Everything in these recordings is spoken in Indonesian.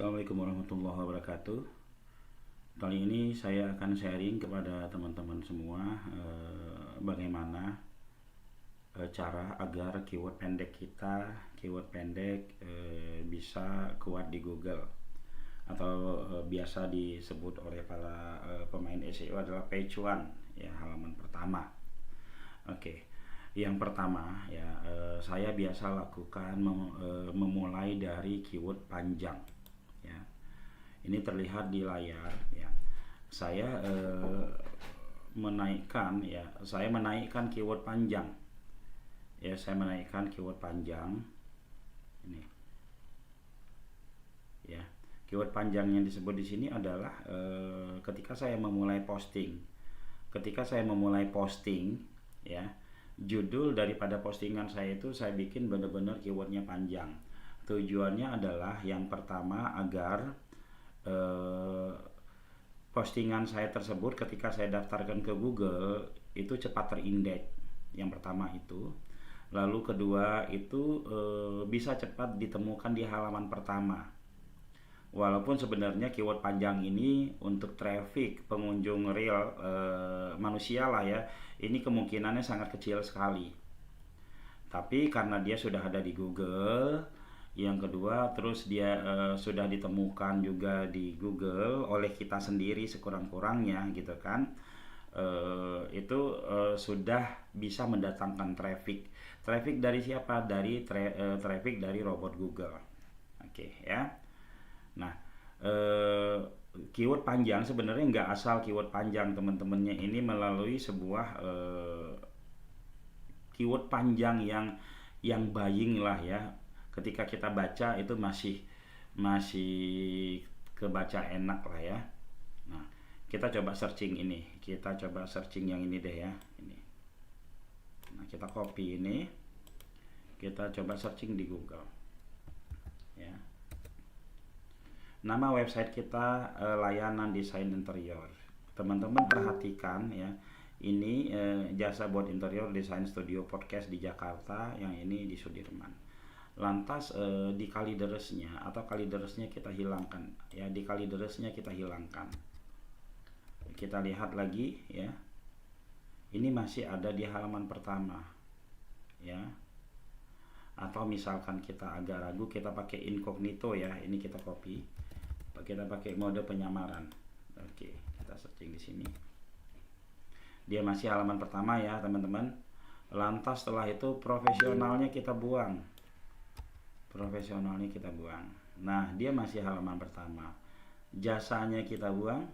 Assalamualaikum warahmatullahi wabarakatuh. Kali ini saya akan sharing kepada teman-teman semua bagaimana cara agar keyword pendek kita, bisa kuat di Google atau biasa disebut oleh para pemain SEO adalah page one, ya, halaman pertama. Oke. Yang pertama ya, saya biasa lakukan memulai dari keyword panjang. Ya, ini terlihat di layar. Ya, saya menaikkan keyword panjang. Ya, saya menaikkan keyword panjang. Ini. Ya, keyword panjang yang disebut di sini adalah ketika saya memulai posting. Ya, judul daripada postingan saya itu saya bikin benar-benar keywordnya panjang. Tujuannya adalah yang pertama agar postingan saya tersebut ketika saya daftarkan ke Google itu cepat terindeks. Yang pertama itu. Lalu kedua itu bisa cepat ditemukan di halaman pertama. Walaupun sebenarnya keyword panjang ini untuk traffic pengunjung real manusia lah ya, ini kemungkinannya sangat kecil sekali. Tapi karena dia sudah ada di Google, yang kedua terus dia sudah ditemukan juga di Google oleh kita sendiri sekurang-kurangnya gitu kan, itu sudah bisa mendatangkan traffic. Traffic dari siapa? Dari traffic dari robot Google. Oke, ya. Nah, keyword panjang sebenarnya nggak asal keyword panjang, teman-temannya ini melalui sebuah keyword panjang yang buying lah ya. Ketika kita baca itu masih kebaca enak lah ya. Nah, kita coba searching ini. Kita coba searching yang ini deh ya, ini. Nah, kita copy ini. Kita coba searching di Google. Ya. Nama website kita layanan desain interior. Teman-teman perhatikan ya, ini jasa buat interior desain studio podcast di Jakarta, yang ini di Sudirman. Lantas di kalideresnya atau kalideresnya kita hilangkan ya, di kalideresnya kita hilangkan. Kita lihat lagi ya, ini masih ada di halaman pertama ya. Atau misalkan kita agak ragu, kita pakai incognito ya, ini kita copy. Kita pakai mode penyamaran. Oke, kita searching di sini. Dia masih halaman pertama ya, teman-teman. Lantas setelah itu profesionalnya kita buang. Nah, dia masih halaman pertama. Jasanya kita buang.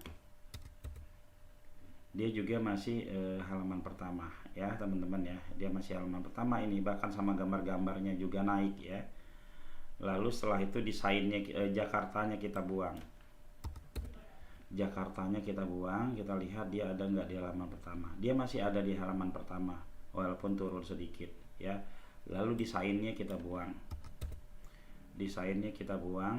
Dia juga masih halaman pertama ya, teman-teman ya. Dia masih halaman pertama ini, bahkan sama gambar-gambarnya juga naik ya. Lalu setelah itu desainnya Jakartanya kita buang. Kita lihat dia ada nggak di halaman pertama. Dia masih ada di halaman pertama walaupun turun sedikit ya. Lalu desainnya kita buang.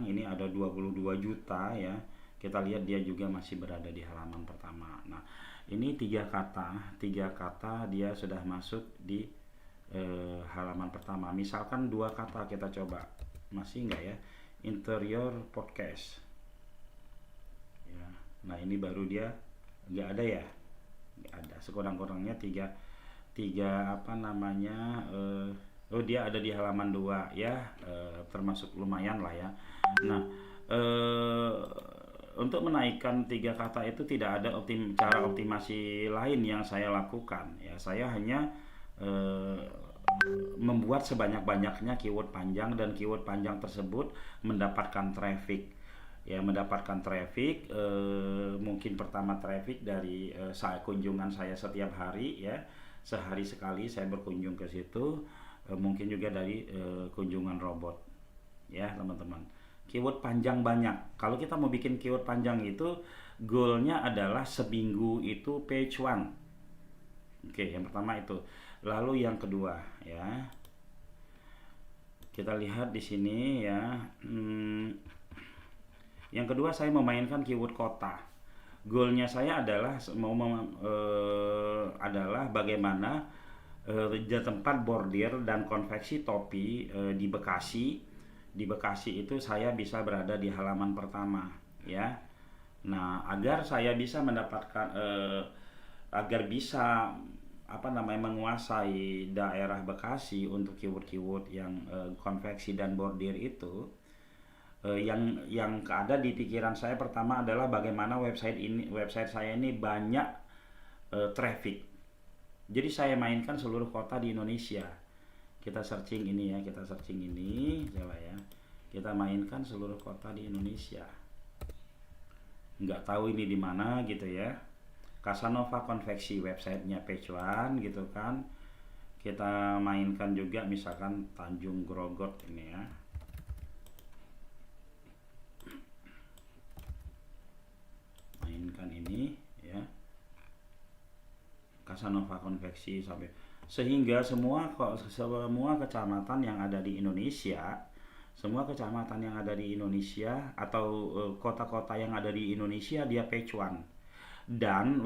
Ini ada 22 juta ya. Kita lihat dia juga masih berada di halaman pertama. Nah, ini tiga kata dia sudah masuk di halaman pertama. Misalkan dua kata kita coba, masih enggak ya? Interior podcast ya. Nah, ini baru dia enggak ada ya, enggak ada. Sekurang-kurangnya tiga apa namanya, dia ada di halaman 2 ya, termasuk lumayan lah ya. Nah, untuk menaikkan tiga kata itu tidak ada cara optimasi lain yang saya lakukan ya. Saya hanya membuat sebanyak-banyaknya keyword panjang, dan keyword panjang tersebut mendapatkan traffic ya, mungkin pertama traffic dari kunjungan saya setiap hari ya, sehari sekali saya berkunjung ke situ, mungkin juga dari kunjungan robot ya, teman-teman. Keyword panjang banyak. Kalau kita mau bikin keyword panjang itu goalnya adalah seminggu itu page one. Oke, yang pertama itu. Lalu yang kedua ya, kita lihat di sini ya. Yang kedua saya memainkan keyword kota. Goalnya saya adalah adalah bagaimana tempat bordir dan konveksi topi di Bekasi di Bekasi itu saya bisa berada di halaman pertama ya. Nah, agar saya bisa mendapatkan agar bisa apa namanya menguasai daerah Bekasi untuk keyword-keyword yang konveksi dan bordir itu, yang ada di pikiran saya pertama adalah bagaimana website saya ini banyak traffic. Jadi saya mainkan seluruh kota di Indonesia. Kita searching ini ya, kita searching ini coba ya. Kita mainkan seluruh kota di Indonesia. Nggak tahu ini di mana gitu ya. Casanova Konveksi websitenya page one gitu kan. Kita mainkan juga misalkan Tanjung Grogot ini ya. Mainkan ini ya. Casanova Konveksi sampai sehingga semua kecamatan yang ada di Indonesia, semua kecamatan yang ada di Indonesia atau kota-kota yang ada di Indonesia dia page one. Dan